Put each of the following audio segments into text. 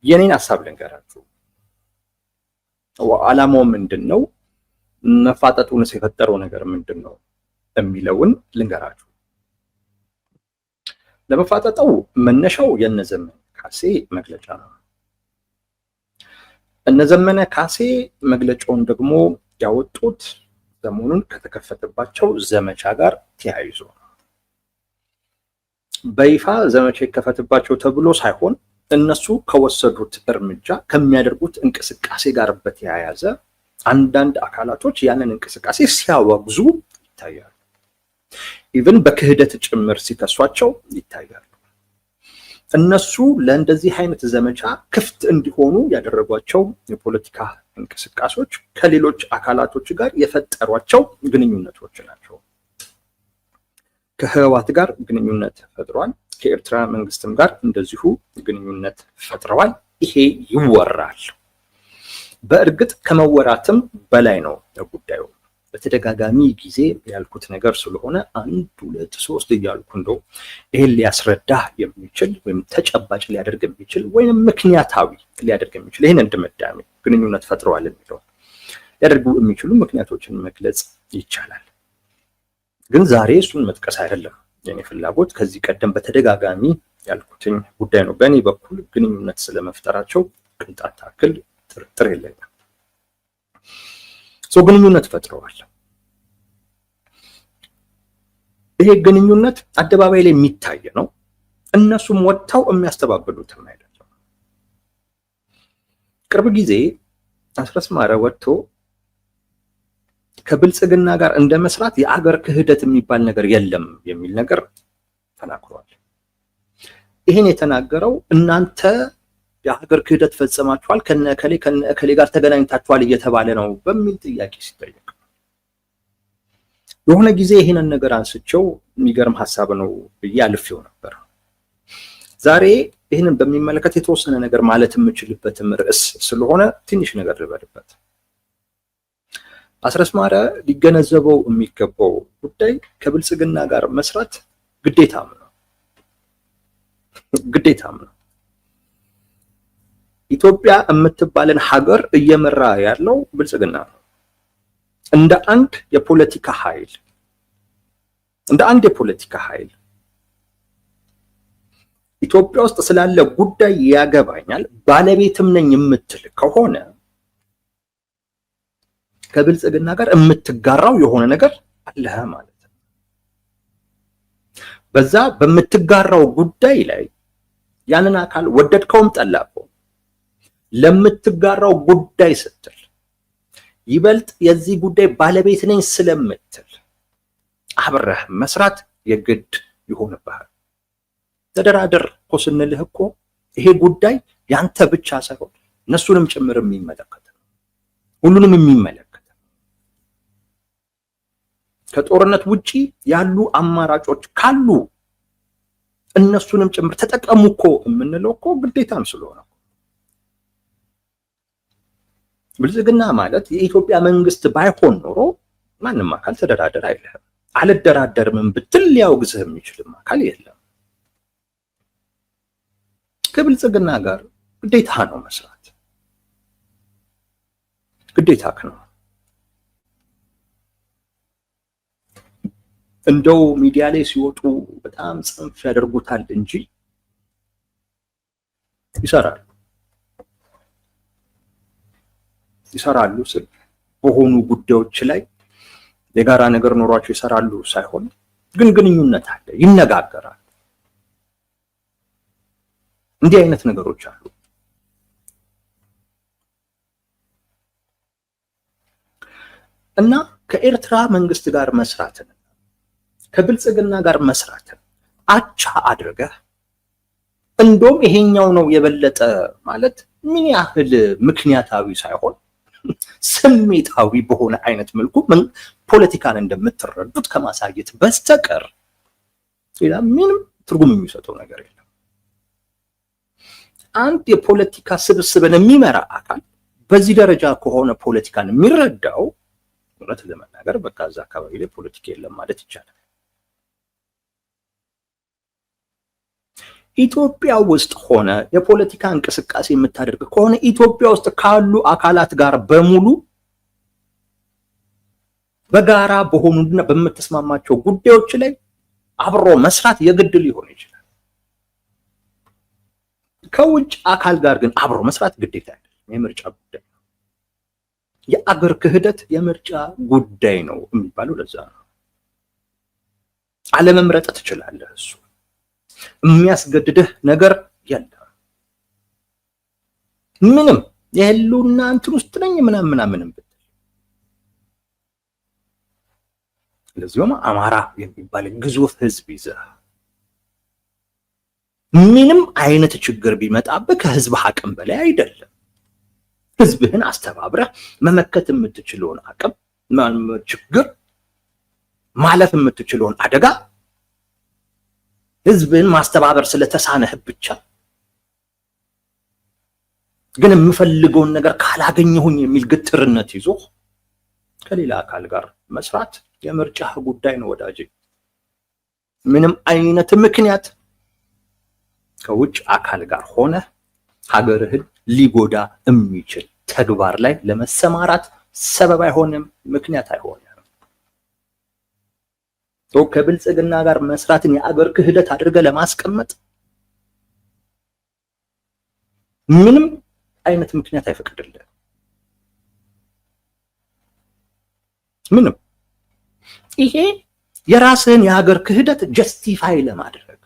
የኔን ሐሳብ ልንገራችሁ። ዓላማው ምንድነው? መፋጠጡንስ የፈጠረው ነገር ምንድነው የሚለውን ልንገራችሁ። ለመፋጠጠው መነሻው የነዘመነ ካሴ መግለጫ ነው። እነዘመነ ካሴ መግለጫውን ደግሞ ያወጡት ሰሞኑን ከተከፈተባቸው ዘመቻ ጋር ተያይዞ ነው። በይፋ ዘመቻ ይከፈትባቸው ተብሎ ሳይሆን እነሱ ከወሰዱት እርምጃ ከሚያደርጉት እንቅስቃሴ ጋር በተያያዘ አንዳንድ አካላቶች ያንን እንቅስቃሴ ሲያወግዙ ይታያሉ። ኢቭን በክህደት ጭምር ሲከሷቸው ይታያሉ። እነሱ ለእንደዚህ አይነት ዘመቻ ክፍት እንዲሆኑ ያደረጓቸው የፖለቲካ እንቅስቃሴዎች ከሌሎች አካላቶች ጋር የፈጠሯቸው ግንኙነቶች ናቸው። ከህወሓት ጋር ግንኙነት ፈጥሯል። ከኤርትራ መንግስትም ጋር እንደዚሁ ግንኙነት ፈጥረዋል። ይሄ ይወራል። በእርግጥ ከመወራትም በላይ ነው ጉዳዩ። በተደጋጋሚ ጊዜ ያልኩት ነገር ስለሆነ 1 2 3 እያልኩ እንደው ይሄን ሊያስረዳ የሚችል ወይም ተጨባጭ ሊያደርግ የሚችል ወይም ምክንያታዊ ሊያደርግ የሚችል ይሄን እንደመዳሜ ግንኙነት ፈጥረዋል የሚለው ሊያደርጉ የሚችሉ ምክንያቶችን መግለጽ ይቻላል። ግን ዛሬ እሱን መጥቀስ አይደለም የኔ ፍላጎት። ከዚህ ቀደም በተደጋጋሚ ያልኩትኝ ጉዳይ ነው። በእኔ በኩል ግንኙነት ስለመፍጠራቸው ቅንጣት ታክል ጥርጥር የለኝም። ግንኙነት ፈጥረዋል። ይሄ ግንኙነት አደባባይ ላይ የሚታይ ነው። እነሱም ወጥተው የሚያስተባብሉትም አይደለም። ቅርብ ጊዜ አስረስማረ ወጥቶ ከብልጽግና ጋር እንደመስራት የአገር ክህደት የሚባል ነገር የለም የሚል ነገር ተናግሯል። ይሄን የተናገረው እናንተ የሀገር ክህደት ፈጽማችኋል ከነከሌ ጋር ተገናኝታችኋል እየተባለ ነው በሚል ጥያቄ ሲጠየቅ የሆነ ጊዜ ይሄንን ነገር አንስቸው የሚገርም ሐሳብ ነው ብዬ አልፌው ነበር። ዛሬ ይሄንን በሚመለከት የተወሰነ ነገር ማለት የምችልበትም ርዕስ ስለሆነ ትንሽ ነገር ልበልበት። አስረስማረ ሊገነዘበው የሚገባው ጉዳይ ከብልጽግና ጋር መስራት ግዴታም ነው። ኢትዮጵያ የምትባለን ሀገር እየመራ ያለው ብልጽግና ነው። እንደ አንድ የፖለቲካ ኃይል ኢትዮጵያ ውስጥ ስላለ ጉዳይ ያገባኛል ባለቤትም ነኝ የምትል ከሆነ ከብልጽግና ጋር የምትጋራው የሆነ ነገር አለ ማለት ነው። በዛ በምትጋራው ጉዳይ ላይ ያንን አካል ወደድከውም ጠላከው ለምትጋራው ጉዳይ ስትል ይበልጥ የዚህ ጉዳይ ባለቤት ነኝ ስለምትል አብረህ መስራት የግድ ይሆንብሃል። ተደራደር እኮ ስንልህ እኮ ይሄ ጉዳይ ያንተ ብቻ ሳይሆን እነሱንም ጭምር የሚመለከት ነው። ሁሉንም የሚመለከት ከጦርነት ውጪ ያሉ አማራጮች ካሉ እነሱንም ጭምር ተጠቀሙ እኮ የምንለው እኮ ግዴታም ስለሆነ ብልጽግና ማለት የኢትዮጵያ መንግስት ባይሆን ኖሮ ማንም አካል ተደራደር አይልህም። አልደራደርም ብትል ሊያወግዝህ የሚችልም አካል የለም። ከብልጽግና ጋር ግዴታ ነው መስራት፣ ግዴታ ነው። እንደው ሚዲያ ላይ ሲወጡ በጣም ጽንፍ ያደርጉታል እንጂ ይሰራሉ ስል በሆኑ ጉዳዮች ላይ የጋራ ነገር ኖሯቸው ይሰራሉ ሳይሆን ግን ግንኙነት አለ፣ ይነጋገራሉ። እንዲህ አይነት ነገሮች አሉ። እና ከኤርትራ መንግስት ጋር መስራትን ከብልጽግና ጋር መስራትን አቻ አድርገህ እንደውም ይሄኛው ነው የበለጠ ማለት ምን ያህል ምክንያታዊ ሳይሆን ስሜታዊ በሆነ አይነት መልኩ ፖለቲካን እንደምትረዱት ከማሳየት በስተቀር ሌላ ምንም ትርጉም የሚሰጠው ነገር የለም። አንድ የፖለቲካ ስብስብን የሚመራ አካል በዚህ ደረጃ ከሆነ ፖለቲካን የሚረዳው እውነት ለመናገር በቃ እዛ አካባቢ ላይ ፖለቲካ የለም ማለት ይቻላል። ኢትዮጵያ ውስጥ ሆነ የፖለቲካ እንቅስቃሴ የምታደርግ ከሆነ ኢትዮጵያ ውስጥ ካሉ አካላት ጋር በሙሉ በጋራ በሆኑና በምትስማማቸው ጉዳዮች ላይ አብሮ መስራት የግድ ሊሆን ይችላል። ከውጭ አካል ጋር ግን አብሮ መስራት ግዴታ አይደለም። የምርጫ ጉዳይ ነው። የአገር ክህደት የምርጫ ጉዳይ ነው የሚባለው ለዛ ነው። አለመምረጥ ትችላለህ። እሱ የሚያስገድድህ ነገር የለም። ምንም የህልውና እንትን ውስጥ ነኝ ምናምን ብትል ለዚህም አማራ የሚባል ግዙፍ ህዝብ ይዘህ ምንም አይነት ችግር ቢመጣብህ ከህዝብ አቅም በላይ አይደለም። ህዝብህን አስተባብረህ መመከት የምትችለውን አቅም ችግር ማለፍ የምትችለውን አደጋ ህዝብህን ማስተባበር ስለተሳነህ ብቻ ግን የምፈልገውን ነገር ካላገኘሁኝ የሚል ግትርነት ይዞ ከሌላ አካል ጋር መስራት የምርጫ ጉዳይ ነው ወዳጄ። ምንም አይነት ምክንያት ከውጭ አካል ጋር ሆነ ሀገርህን ሊጎዳ የሚችል ተግባር ላይ ለመሰማራት ሰበብ አይሆንም፣ ምክንያት አይሆንም። ከብልጽግና ጋር መስራትን የአገር ክህደት አድርገህ ለማስቀመጥ ምንም አይነት ምክንያት አይፈቅድልህ። ምንም ይሄ የራስህን የሀገር ክህደት ጀስቲፋይ ለማድረግ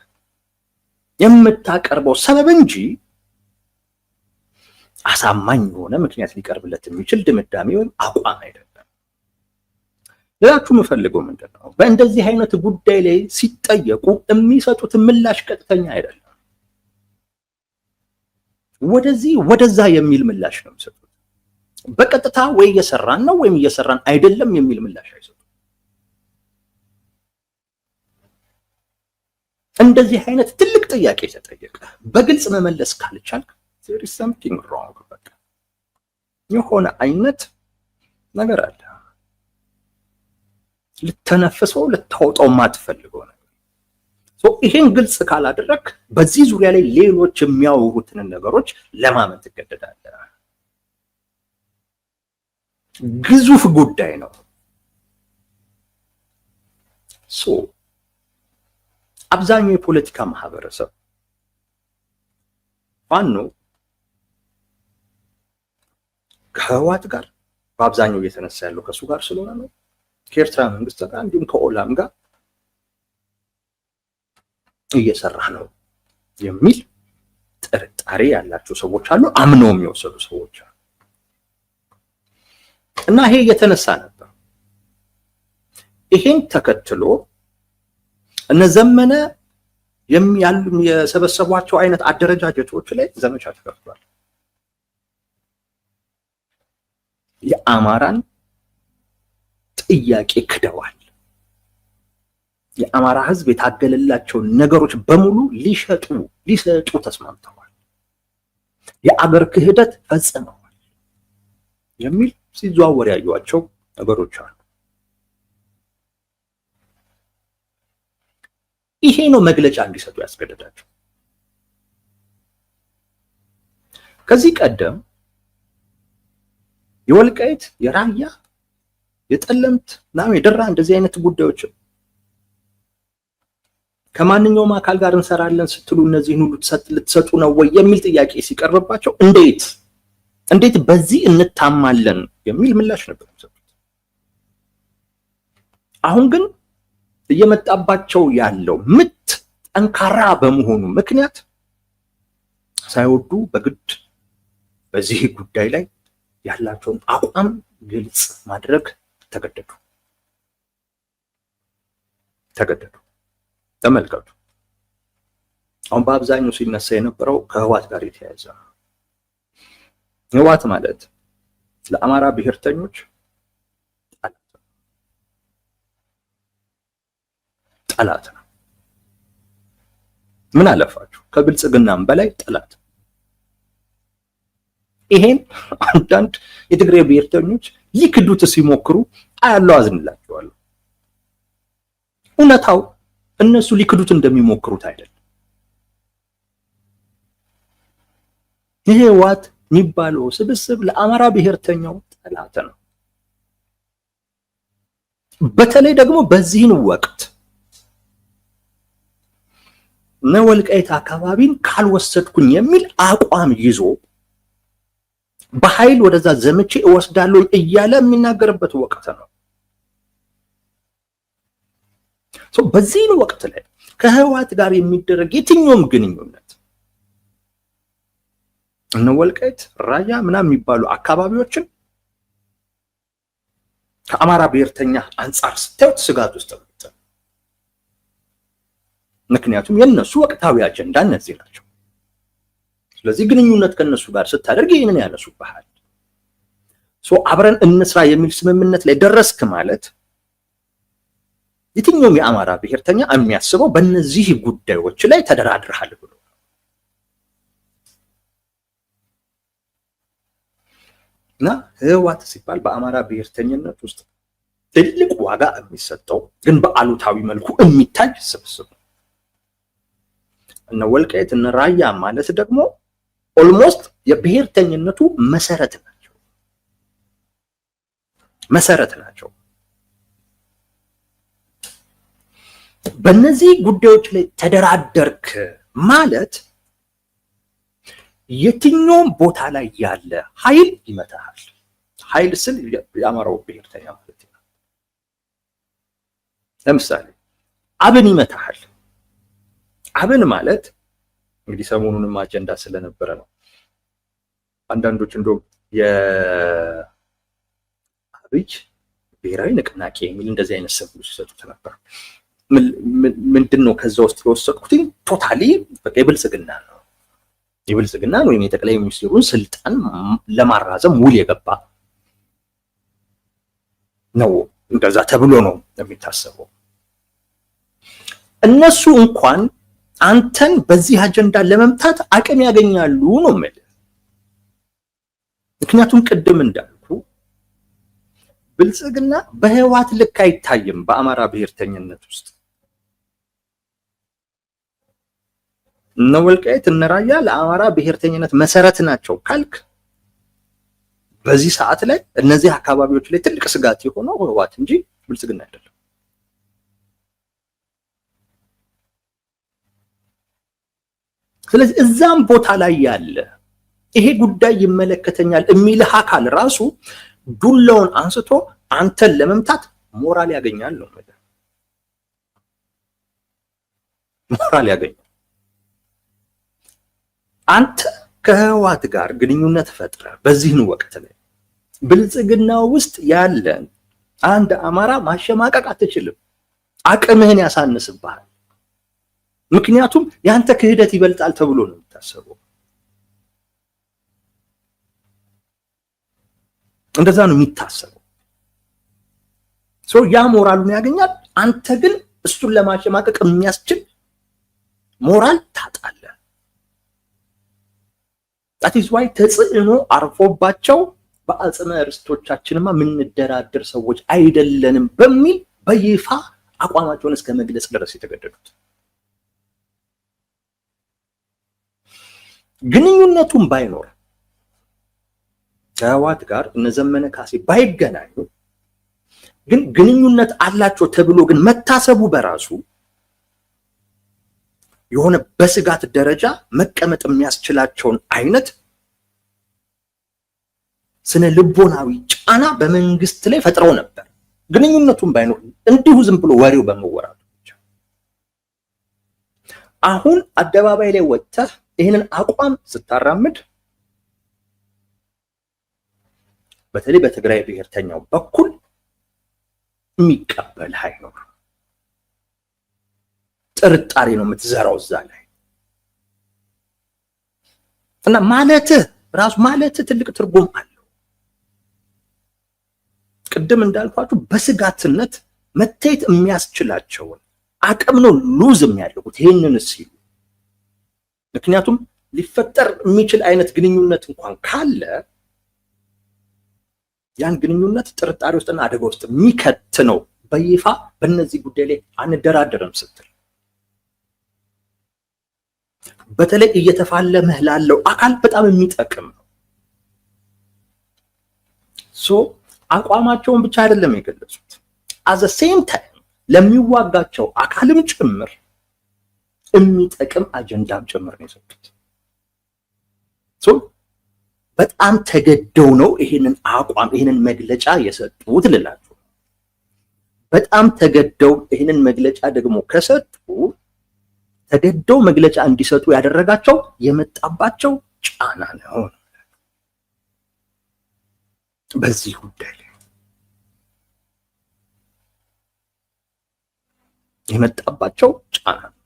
የምታቀርበው ሰበብ እንጂ አሳማኝ የሆነ ምክንያት ሊቀርብለት የሚችል ድምዳሜ ወይም አቋም አይደለም። ሌላችሁ የምፈልገው ምንድነው? በእንደዚህ አይነት ጉዳይ ላይ ሲጠየቁ የሚሰጡት ምላሽ ቀጥተኛ አይደለም። ወደዚህ ወደዛ የሚል ምላሽ ነው የሚሰጡት። በቀጥታ ወይ እየሰራን ነው ወይም እየሰራን አይደለም የሚል ምላሽ አይሰጡም። እንደዚህ አይነት ትልቅ ጥያቄ ተጠየቀ በግልጽ መመለስ ካልቻልክ there is something wrong። በቃ የሆነ አይነት ነገር አለ ልተነፍሰው ልታወጣው ማትፈልገው ነገር። ይሄን ግልጽ ካላደረክ በዚህ ዙሪያ ላይ ሌሎች የሚያወሩትን ነገሮች ለማመን ትገደዳለህ። ግዙፍ ጉዳይ ነው። አብዛኛው የፖለቲካ ማህበረሰብ ፋኖ ከህወሓት ጋር በአብዛኛው እየተነሳ ያለው ከሱ ጋር ስለሆነ ነው። ከኤርትራ መንግስት ጋር እንዲሁም ከኦላም ጋር እየሰራ ነው የሚል ጥርጣሬ ያላቸው ሰዎች አሉ፣ አምነው የሚወሰዱ ሰዎች አሉ። እና ይሄ እየተነሳ ነበር። ይሄን ተከትሎ እነዘመነ የሰበሰቧቸው አይነት አደረጃጀቶች ላይ ዘመቻ ተከፍቷል። የአማራን ጥያቄ ክደዋል። የአማራ ህዝብ የታገለላቸው ነገሮች በሙሉ ሊሰጡ ተስማምተዋል። የአገር ክህደት ፈጽመዋል የሚል ሲዘዋወር ያዩዋቸው ነገሮች አሉ። ይሄ ነው መግለጫ እንዲሰጡ ያስገደዳቸው። ከዚህ ቀደም የወልቃይት፣ የራያ፣ የጠለምት የደራ እንደዚህ አይነት ጉዳዮች ከማንኛውም አካል ጋር እንሰራለን ስትሉ እነዚህን ሁሉ ልትሰጡ ነው ወይ የሚል ጥያቄ ሲቀርብባቸው እንዴት በዚህ እንታማለን የሚል ምላሽ ነበር የሚሰጡት። አሁን ግን እየመጣባቸው ያለው ምት ጠንካራ በመሆኑ ምክንያት ሳይወዱ በግድ በዚህ ጉዳይ ላይ ያላቸውን አቋም ግልጽ ማድረግ ተገደዱ። ተመልከቱ። አሁን በአብዛኛው ሲነሳ የነበረው ከህወሓት ጋር የተያያዘ ነው። ህወሓት ማለት ለአማራ ብሔርተኞች ጠላት ነው። ምን አለፋችሁ ከብልጽግናም በላይ ጠላት። ይሄን አንዳንድ የትግራይ ብሔርተኞች ሊክዱት ሲሞክሩ አያለው፣ አዝንላቸዋለሁ። እውነታው እነሱ ሊክዱት እንደሚሞክሩት አይደለም። ይሄ ህወሓት የሚባለው ስብስብ ለአማራ ብሔርተኛው ጠላት ነው። በተለይ ደግሞ በዚህን ወቅት ወልቃይት አካባቢን ካልወሰድኩኝ የሚል አቋም ይዞ በኃይል ወደዛ ዘመቼ እወስዳለሁ እያለ የሚናገርበት ወቅት ነው። በዚህን ወቅት ላይ ከህወሓት ጋር የሚደረግ የትኛውም ግንኙነት ወልቃይት ራያ ምናምን የሚባሉ አካባቢዎችን ከአማራ ብሔርተኛ አንጻር ስታዩት ስጋት ውስጥ ነው። ምክንያቱም የነሱ ወቅታዊ አጀንዳ እነዚህ ናቸው። ስለዚህ ግንኙነት ከነሱ ጋር ስታደርግ ይህንን ያነሱብሃል። አብረን እንስራ የሚል ስምምነት ላይ ደረስክ ማለት የትኛውም የአማራ ብሔርተኛ የሚያስበው በእነዚህ ጉዳዮች ላይ ተደራድረሃል ብሎ እና ህወሓት ሲባል በአማራ ብሔርተኝነት ውስጥ ትልቅ ዋጋ የሚሰጠው ግን በአሉታዊ መልኩ የሚታይ ስብስብ ነው። ወልቃይት ራያ ማለት ደግሞ ኦልሞስት የብሔርተኝነቱ መሰረት ናቸው። በእነዚህ ጉዳዮች ላይ ተደራደርክ ማለት የትኛውም ቦታ ላይ ያለ ኃይል ይመታሃል። ኃይል ስል የአማራው ብሔርተኛ ማለት ነው። ለምሳሌ አብን ይመታሃል። አብን ማለት እንግዲህ ሰሞኑንም አጀንዳ ስለነበረ ነው። አንዳንዶች እንደው የአብይ ብሔራዊ ንቅናቄ የሚል እንደዚህ አይነት ስም ሲሰጡት ነበር። ምንድነው ከዛ ውስጥ የወሰድኩት ቶታሊ በቃ የብልጽግና ወይም የጠቅላይ ሚኒስትሩን ስልጣን ለማራዘም ውል የገባ ነው። እንደዛ ተብሎ ነው የሚታሰበው። እነሱ እንኳን አንተን በዚህ አጀንዳ ለመምታት አቅም ያገኛሉ ነው ማለት። ምክንያቱም ቅድም እንዳልኩ ብልጽግና በህወሓት ልክ አይታይም። በአማራ ብሔርተኝነት ውስጥ ወልቃይት ራያ ለአማራ ብሔርተኝነት መሰረት ናቸው ካልክ በዚህ ሰዓት ላይ እነዚህ አካባቢዎች ላይ ትልቅ ስጋት የሆነው ህወሓት እንጂ ብልጽግና አይደለም። ስለዚህ እዛም ቦታ ላይ ያለ ይሄ ጉዳይ ይመለከተኛል የሚልህ አካል ራሱ ዱላውን አንስቶ አንተን ለመምታት ሞራል ያገኛል ነው ማለት። ሞራል ያገኛል። አንተ ከህወሓት ጋር ግንኙነት ፈጥረ በዚህን ወቅት ላይ ብልጽግና ውስጥ ያለን አንድ አማራ ማሸማቀቅ አትችልም። አቅምህን ያሳንስብሃል። ምክንያቱም ያንተ ክህደት ይበልጣል ተብሎ ነው የሚታሰበው። እንደዛ ነው የሚታሰበው። ያ ሞራሉን ያገኛል። አንተ ግን እሱን ለማሸማቀቅ የሚያስችል ሞራል ታጣለህ። that is why ተጽዕኖ አርፎባቸው በአጽመ ርስቶቻችንማ ምንደራደር ሰዎች አይደለንም በሚል በይፋ አቋማቸውን እስከ መግለጽ ድረስ የተገደዱት። ግንኙነቱን ባይኖር ከህወሓት ጋር እነዘመነ ካሴ ባይገናኙ ግን ግንኙነት አላቸው ተብሎ ግን መታሰቡ በራሱ የሆነ በስጋት ደረጃ መቀመጥ የሚያስችላቸውን አይነት ስነ ልቦናዊ ጫና በመንግስት ላይ ፈጥረው ነበር። ግንኙነቱን ባይኖር እንዲሁ ዝም ብሎ ወሬው በመወራቱ ብቻ። አሁን አደባባይ ላይ ወጥተህ ይሄንን አቋም ስታራምድ በተለይ በትግራይ ብሔርተኛው በኩል የሚቀበል አይኖር። ጥርጣሬ ነው የምትዘራው እዛ ላይ እና ማለት ትልቅ ትርጉም አለው። ቅድም እንዳልኳችሁ በስጋትነት መታየት የሚያስችላቸውን አቅም ነው ሉዝ የሚያደርጉት ይሄንን ሲሉ። ምክንያቱም ሊፈጠር የሚችል አይነት ግንኙነት እንኳን ካለ ያን ግንኙነት ጥርጣሬ ውስጥና አደጋ ውስጥ የሚከት ነው። በይፋ በእነዚህ ጉዳይ ላይ አንደራደርም ስትል በተለይ እየተፋለመህ ላለው አካል በጣም የሚጠቅም ነው። አቋማቸውን ብቻ አይደለም የገለጹት፣ አዘ ሴም ታይም ለሚዋጋቸው አካልም ጭምር የሚጠቅም አጀንዳም ጭምር ነው የሰጡት። በጣም ተገደው ነው ይሄንን አቋም ይሄንን መግለጫ የሰጡት ልላችሁ። በጣም ተገደው ይሄንን መግለጫ ደግሞ ከሰጡ ተገደው መግለጫ እንዲሰጡ ያደረጋቸው የመጣባቸው ጫና ነው። በዚህ ጉዳይ ላይ የመጣባቸው ጫና ነው።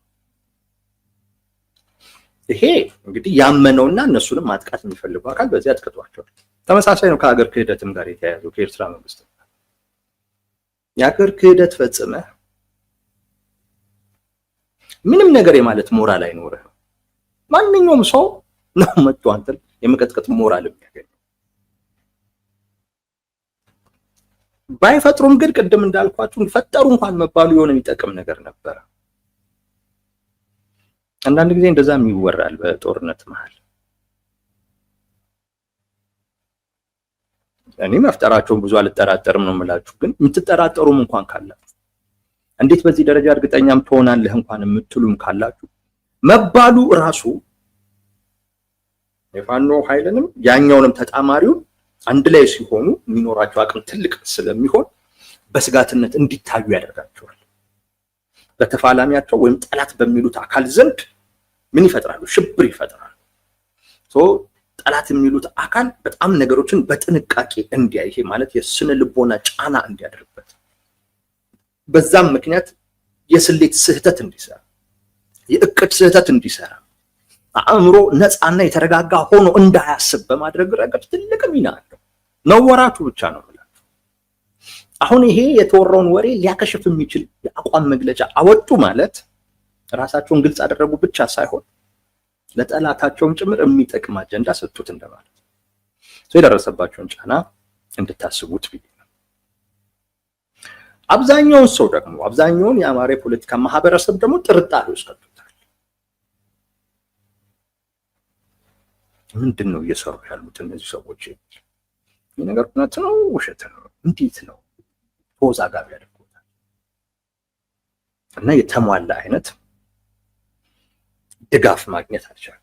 ይሄ እንግዲህ ያመነውና እነሱንም ማጥቃት የሚፈልገው አካል በዚህ አጥቅቷቸዋል። ተመሳሳይ ነው ከሀገር ክህደትም ጋር የተያያዘው ከኤርትራ መንግስት የሀገር ክህደት ፈጽመህ ምንም ነገር የማለት ሞራል አይኖርህም። ማንኛውም ሰው ነው መጥቶ አንተን የመቀጥቀጥ ሞራል የሚያገኝ። ባይፈጥሩም ግን ቅድም እንዳልኳችሁ ፈጠሩ እንኳን መባሉ የሆነ የሚጠቅም ነገር ነበረ። አንዳንድ ጊዜ እንደዛም ይወራል በጦርነት መሃል። እኔ መፍጠራቸውን ብዙ አልጠራጠርም ነው የምላችሁ። ግን የምትጠራጠሩም እንኳን ካላችሁ እንዴት በዚህ ደረጃ እርግጠኛም ትሆናለህ እንኳን የምትሉም ካላችሁ መባሉ ራሱ የፋኖ ኃይልንም ያኛውንም ተጣማሪውን አንድ ላይ ሲሆኑ የሚኖራቸው አቅም ትልቅ ስለሚሆን በስጋትነት እንዲታዩ ያደርጋቸዋል። በተፋላሚያቸው ወይም ጠላት በሚሉት አካል ዘንድ ምን ይፈጥራሉ? ሽብር ይፈጥራሉ። ጠላት የሚሉት አካል በጣም ነገሮችን በጥንቃቄ እንዲያይ፣ ይሄ ማለት የስነ ልቦና ጫና እንዲያደርበት፣ በዛም ምክንያት የስሌት ስህተት እንዲሰራ፣ የእቅድ ስህተት እንዲሰራ፣ አእምሮ ነፃና የተረጋጋ ሆኖ እንዳያስብ በማድረግ ረገድ ትልቅ ሚና አለው። መወራቱ ብቻ ነው ማለት። አሁን ይሄ የተወራውን ወሬ ሊያከሽፍ የሚችል የአቋም መግለጫ አወጡ ማለት ራሳቸውን ግልጽ አደረጉ ብቻ ሳይሆን ለጠላታቸውም ጭምር የሚጠቅም አጀንዳ ሰጡት እንደማለት። የደረሰባቸውን ጫና እንድታስቡት ብዬ ነው። አብዛኛውን ሰው ደግሞ አብዛኛውን የአማራ ፖለቲካ ማህበረሰብ ደግሞ ጥርጣሬ ውስጥ ከቶታል። ምንድን ነው እየሰሩ ያሉት እነዚህ ሰዎች? ይህ ነገር እውነት ነው ውሸት ነው? እንዴት ነው? ተወዛጋቢ ያደርጉታል። እና የተሟላ አይነት ድጋፍ ማግኘት አልቻለም።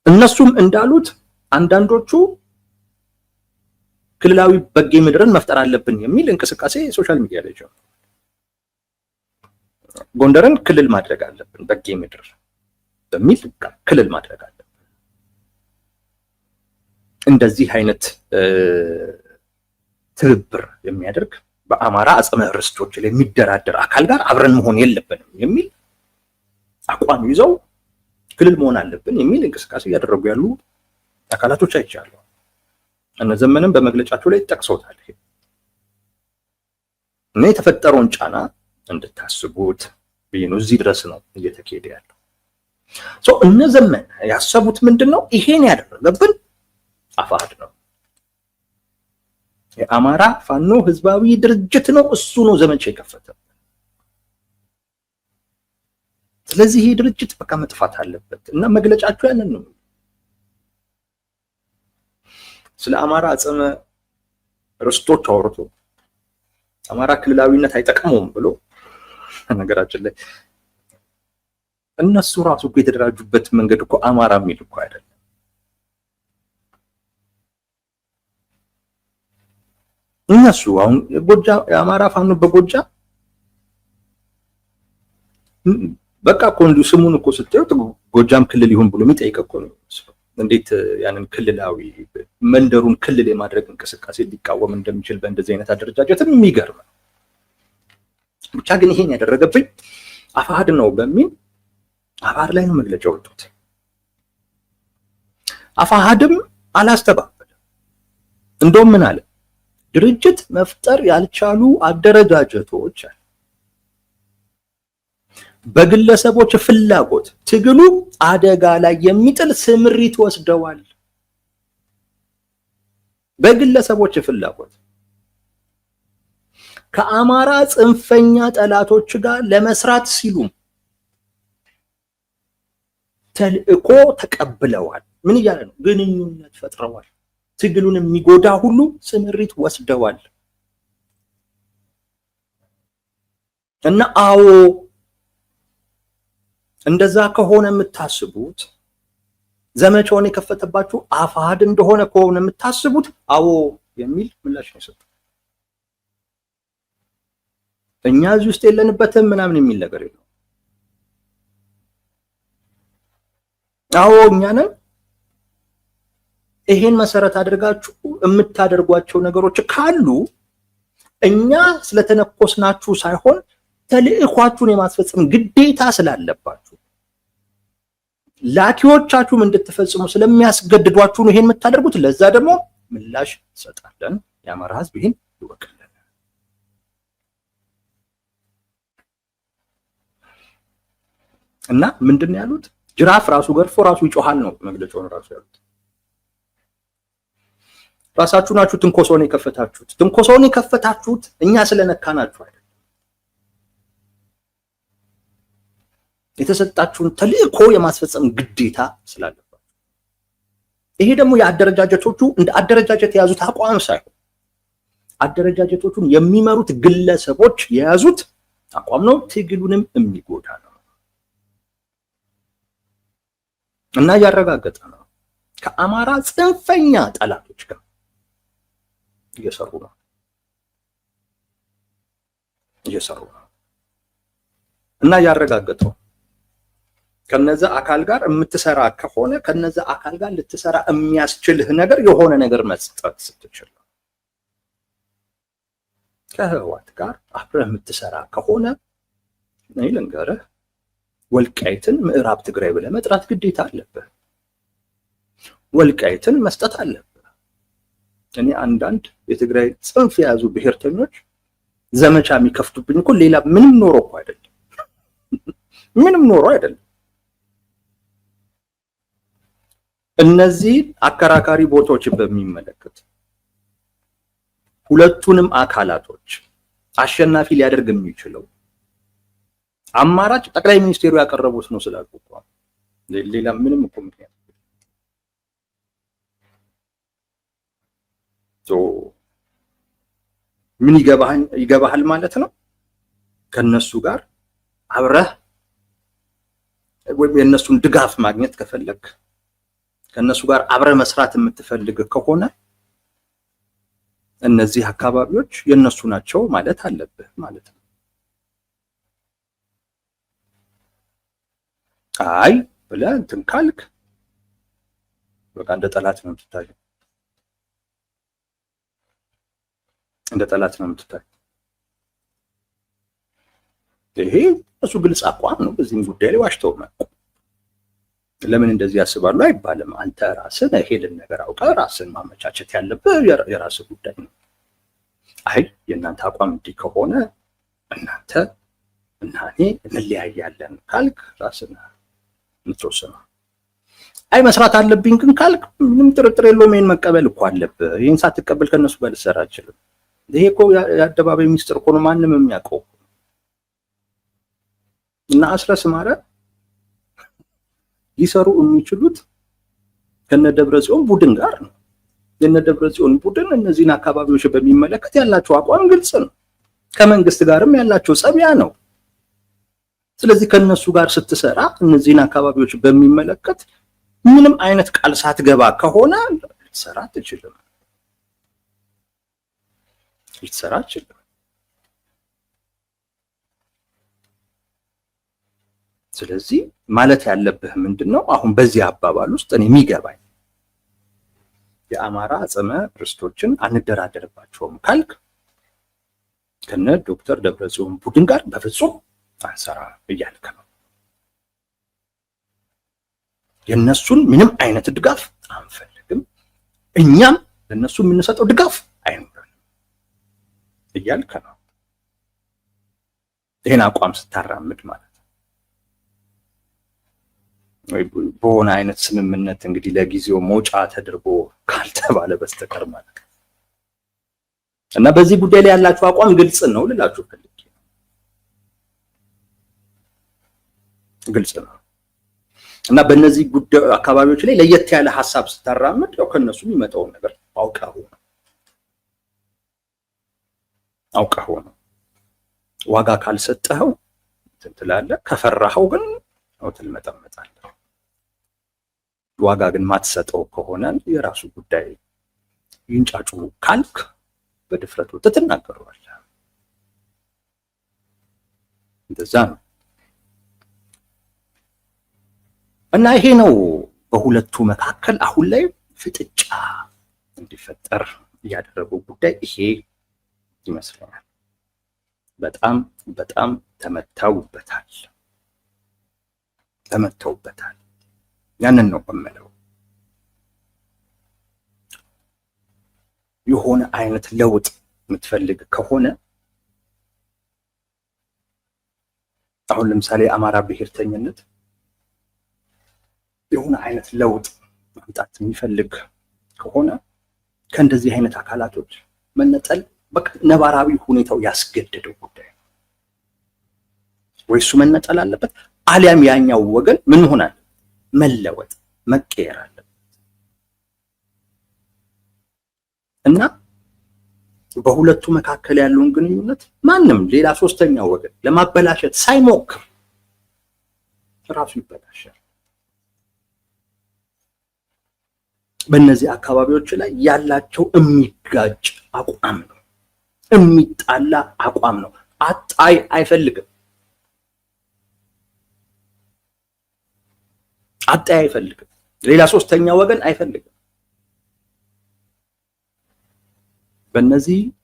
እነሱም እንዳሉት አንዳንዶቹ ክልላዊ በጌ ምድርን መፍጠር አለብን የሚል እንቅስቃሴ ሶሻል ሚዲያ ላይ ጀምሯል። ጎንደርን ክልል ማድረግ አለብን በጌ ምድር በሚል ክልል ማድረግ አለብን። እንደዚህ አይነት ትብብር የሚያደርግ በአማራ አጽመ ርስቶች ላይ የሚደራደር አካል ጋር አብረን መሆን የለብንም የሚል አቋም ይዘው ክልል መሆን አለብን የሚል እንቅስቃሴ እያደረጉ ያሉ አካላቶች አይቻለሁ። እነ ዘመንም በመግለጫቸው ላይ ጠቅሰውታል። እና የተፈጠረውን ጫና እንድታስቡት ብዬ ነው። እዚህ ድረስ ነው እየተካሄደ ያለው። እነ ዘመን ያሰቡት ምንድነው? ይሄን ያደረገብን አፋሕድ ነው፣ የአማራ ፋኖ ህዝባዊ ድርጅት ነው፣ እሱ ነው ዘመቻ የከፈተው። ስለዚህ ይሄ ድርጅት በቃ መጥፋት አለበት እና መግለጫቸው ያንን ነው። ስለ አማራ አጽመ ርስቶች አውርቶ አማራ ክልላዊነት አይጠቅመውም ብሎ ነገራችን ላይ እነሱ ራሱ እኮ የተደራጁበት መንገድ እኮ አማራ የሚል እኮ አይደለም። እነሱ አሁን የአማራ ፋኖ በጎጃም በቃ እኮ እንዲሁ ስሙን እኮ ስትዩት ጎጃም ክልል ይሁን ብሎ የሚጠይቅ እኮ ነው። እንዴት ያንን ክልላዊ መንደሩን ክልል የማድረግ እንቅስቃሴ ሊቃወም እንደሚችል በእንደዚህ አይነት አደረጃጀትም የሚገርም ነው። ብቻ ግን ይሄን ያደረገብኝ አፋሕድ ነው በሚል አፋሕድ ላይ ነው መግለጫ ወጡት። አፋሕድም አላስተባበለም። እንደውም ምን አለ? ድርጅት መፍጠር ያልቻሉ አደረጃጀቶች በግለሰቦች ፍላጎት ትግሉ አደጋ ላይ የሚጥል ስምሪት ወስደዋል። በግለሰቦች ፍላጎት ከአማራ ጽንፈኛ ጠላቶች ጋር ለመስራት ሲሉ ተልእኮ ተቀብለዋል። ምን እያለ ነው? ግንኙነት ፈጥረዋል። ትግሉን የሚጎዳ ሁሉ ስምሪት ወስደዋል። እና አዎ እንደዛ ከሆነ የምታስቡት ዘመቻውን የከፈተባችሁ አፋሕድ እንደሆነ ከሆነ የምታስቡት አዎ የሚል ምላሽ ነው የሰጠው። እኛ እዚህ ውስጥ የለንበትም ምናምን የሚል ነገር የለው። አዎ እኛ ነን። ይሄን መሰረት አድርጋችሁ የምታደርጓቸው ነገሮች ካሉ እኛ ስለተነኮስናችሁ ሳይሆን ተልእኳችሁን የማስፈጸም ግዴታ ስላለባችሁ ላኪዎቻችሁም እንድትፈጽሙ ስለሚያስገድዷችሁ ነው ይሄን የምታደርጉት። ለዛ ደግሞ ምላሽ እንሰጣለን። የአማራ ሕዝብ ይሄን ይወቅልን። እና ምንድን ያሉት ጅራፍ ራሱ ገርፎ ራሱ ይጮሃል ነው መግለጫውን ራሱ ያሉት። ራሳችሁ ናችሁ ትንኮሳውን የከፈታችሁት። ትንኮሳውን የከፈታችሁት እኛ ስለነካናችሁ አይደል። የተሰጣችሁን ተልእኮ የማስፈጸም ግዴታ ስላለባችሁ። ይሄ ደግሞ የአደረጃጀቶቹ እንደ አደረጃጀት የያዙት አቋም ሳይሆን አደረጃጀቶቹን የሚመሩት ግለሰቦች የያዙት አቋም ነው። ትግሉንም የሚጎዳ ነው እና ያረጋገጠ ነው። ከአማራ ጽንፈኛ ጠላቶች ጋር እየሰሩ ነው እና ያረጋገጠው ከነዛ አካል ጋር የምትሰራ ከሆነ ከነዛ አካል ጋር ልትሰራ የሚያስችልህ ነገር የሆነ ነገር መስጠት ስትችል ነው። ከህወሓት ጋር አብረህ የምትሰራ ከሆነ እኔ ልንገርህ ወልቃይትን ምዕራብ ትግራይ ብለህ መጥራት ግዴታ አለብህ። ወልቃይትን መስጠት አለብህ። እኔ አንዳንድ የትግራይ ጽንፍ የያዙ ብሔርተኞች ዘመቻ የሚከፍቱብኝ እኮ ሌላ ምንም ኖሮ እኮ አይደለም። ምንም ኖሮ አይደለም። እነዚህ አከራካሪ ቦታዎችን በሚመለከት ሁለቱንም አካላቶች አሸናፊ ሊያደርግ የሚችለው አማራጭ ጠቅላይ ሚኒስቴሩ ያቀረቡት ነው ስላልኩ እኮ ሌላ ምንም እኮ ምክንያት ምን ይገባሃል ማለት ነው። ከነሱ ጋር አብረህ ወይም የነሱን ድጋፍ ማግኘት ከፈለክ ከነሱ ጋር አብረህ መስራት የምትፈልግ ከሆነ እነዚህ አካባቢዎች የነሱ ናቸው ማለት አለብህ ማለት ነው። አይ ብለህ እንትን ካልክ በቃ እንደ ጠላት ነው የምትታየው። እንደ ጠላት ነው የምትታየው። ይሄ እሱ ግልጽ አቋም ነው። በዚህም ጉዳይ ላይ ዋሽተው ነው። ለምን እንደዚህ ያስባሉ አይባልም። አንተ ራስህ ይሄንን ነገር አውቀህ ራስን ማመቻቸት ያለብህ የራስህ ጉዳይ ነው። አይ የእናንተ አቋም እንዲህ ከሆነ እናንተ እና እኔ እንለያያለን ካልክ ራስን የምትወስነው። አይ መስራት አለብኝ ግን ካልክ ምንም ጥርጥር የለውም ይሄን መቀበል እኮ አለብህ። ይሄን ሳትቀበል ከነሱ ጋር ልትሰራ አትችልም። ይሄ እኮ የአደባባይ ሚስጥር እኮ ነው፣ ማንም የሚያውቀው እና አስረስ ማረ ሊሰሩ የሚችሉት ከነደብረጽዮን ቡድን ጋር ነው። የነደብረጽዮን ቡድን እነዚህን አካባቢዎች በሚመለከት ያላቸው አቋም ግልጽ ነው። ከመንግስት ጋርም ያላቸው ጸቢያ ነው። ስለዚህ ከነሱ ጋር ስትሰራ እነዚህን አካባቢዎች በሚመለከት ምንም አይነት ቃል ሳትገባ ከሆነ ልትሰራ አትችልም። ስለዚህ ማለት ያለብህ ምንድነው? አሁን በዚህ አባባል ውስጥ እኔ የሚገባኝ የአማራ አጽመ ርስቶችን አንደራደርባቸውም ካልክ ከነ ዶክተር ደብረጽዮን ቡድን ጋር በፍጹም አንሰራ እያልክ ነው። የነሱን ምንም አይነት ድጋፍ አንፈልግም፣ እኛም ለነሱ የምንሰጠው ድጋፍ አይኖርም እያልክ ነው። ይሄን አቋም ስታራምድ ማለት ወይ በሆነ አይነት ስምምነት እንግዲህ ለጊዜው መውጫ ተደርጎ ካልተባለ በስተቀር ማለት እና በዚህ ጉዳይ ላይ ያላችሁ አቋም ግልጽ ነው ልላችሁ ፈልጌ ነው። ግልጽ ነው። እና በእነዚህ ጉዳይ አካባቢዎች ላይ ለየት ያለ ሐሳብ ስታራምድ ያው ከነሱ የሚመጣውን ነገር አውቀው ነው ዋጋ ካልሰጠኸው ትላለህ፣ ከፈራኸው ግን ነው ትልመጠመጣለህ። ዋጋ ግን ማትሰጠው ከሆነ የራሱ ጉዳይ ይንጫጩ ካልክ በድፍረት ትናገረዋለህ። እንደዛ ነው። እና ይሄ ነው በሁለቱ መካከል አሁን ላይ ፍጥጫ እንዲፈጠር ያደረገው ጉዳይ ይሄ ይመስለኛል። በጣም በጣም ተመተውበታል። ያንን ነው የምለው። የሆነ አይነት ለውጥ የምትፈልግ ከሆነ አሁን ለምሳሌ አማራ ብሔርተኝነት የሆነ አይነት ለውጥ ማምጣት የሚፈልግ ከሆነ ከእንደዚህ አይነት አካላቶች መነጠል በቃ ነባራዊ ሁኔታው ያስገደደው ጉዳይ ነው። ወይ እሱ መነጠል አለበት አሊያም ያኛው ወገን ምን ሆናል መለወጥ መቀየር አለበት። እና በሁለቱ መካከል ያለውን ግንኙነት ማንም ሌላ ሶስተኛ ወገን ለማበላሸት ሳይሞክር ራሱ ይበላሻል። በእነዚህ አካባቢዎች ላይ ያላቸው የሚጋጭ አቋም ነው፣ የሚጣላ አቋም ነው። አጣይ አይፈልግም፣ ሌላ ሶስተኛ ወገን አይፈልግም።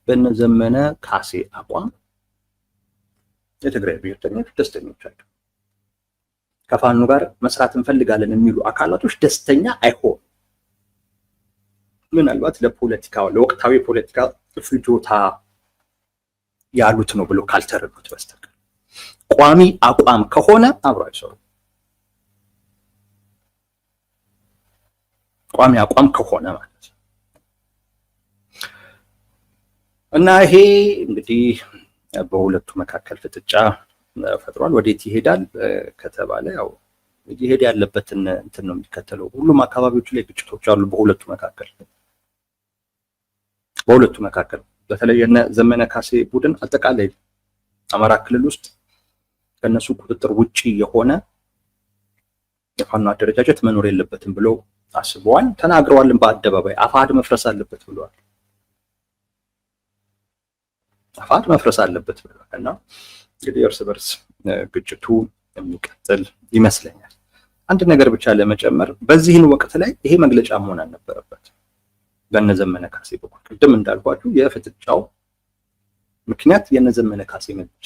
በነዘመነ ካሴ አቋም የትግራይ ብሔርተኞች ደስተኞች አይደሉም። ከፋኖ ጋር መስራት እንፈልጋለን የሚሉ አካላቶች ደስተኛ አይሆኑም። ምናልባት ለወቅታዊ ፖለቲካ ፍጆታ ያሉት ነው ብሎ ካልተረዱት በስተቀር ቋሚ አቋም ከሆነ አብሮ አይሰሩም። ቋሚ አቋም ከሆነ ማለት ነው። እና ይሄ እንግዲህ በሁለቱ መካከል ፍጥጫ ፈጥሯል። ወዴት ይሄዳል ከተባለ ያው ይሄድ ያለበትን እንትን ነው የሚከተለው። ሁሉም አካባቢዎች ላይ ግጭቶች አሉ በሁለቱ መካከል በተለይ የነ ዘመነ ካሴ ቡድን አጠቃላይ አማራ ክልል ውስጥ ከነሱ ቁጥጥር ውጪ የሆነ የፋኖ አደረጃጀት መኖር የለበትም ብለው አስበዋል፣ ተናግረዋል። በአደባባይ አፋሕድ መፍረስ አለበት ብለዋል። እና እንግዲህ እርስ በርስ ግጭቱ የሚቀጥል ይመስለኛል። አንድ ነገር ብቻ ለመጨመር በዚህን ወቅት ላይ ይሄ መግለጫ መሆን አልነበረበት። በነዘመነ ካሴ በኩል ቅድም እንዳልኳችሁ የፍጥጫው ምክንያት የነዘመነ ካሴ መግለጫ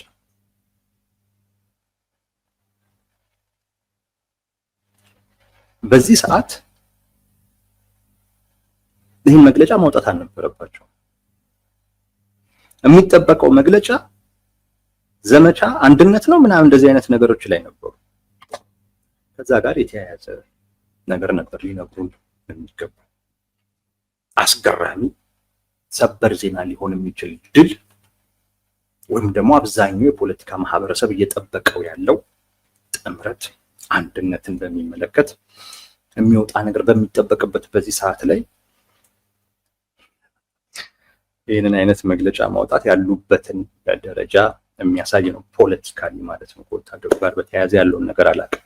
በዚህ ሰዓት ይህን መግለጫ ማውጣት አልነበረባቸው። የሚጠበቀው መግለጫ ዘመቻ አንድነት ነው ምናምን እንደዚህ አይነት ነገሮች ላይ ነበሩ። ከዛ ጋር የተያያዘ ነገር ነበር ሊነግሩን የሚገባ። አስገራሚ ሰበር ዜና ሊሆን የሚችል ድል ወይም ደግሞ አብዛኛው የፖለቲካ ማህበረሰብ እየጠበቀው ያለው ጥምረት አንድነትን በሚመለከት የሚወጣ ነገር በሚጠበቅበት በዚህ ሰዓት ላይ ይህንን አይነት መግለጫ ማውጣት ያሉበትን ደረጃ የሚያሳይ ነው። ፖለቲካሊ ማለት ነው። ከወታደሩ ጋር በተያያዘ ያለውን ነገር አላውቅም።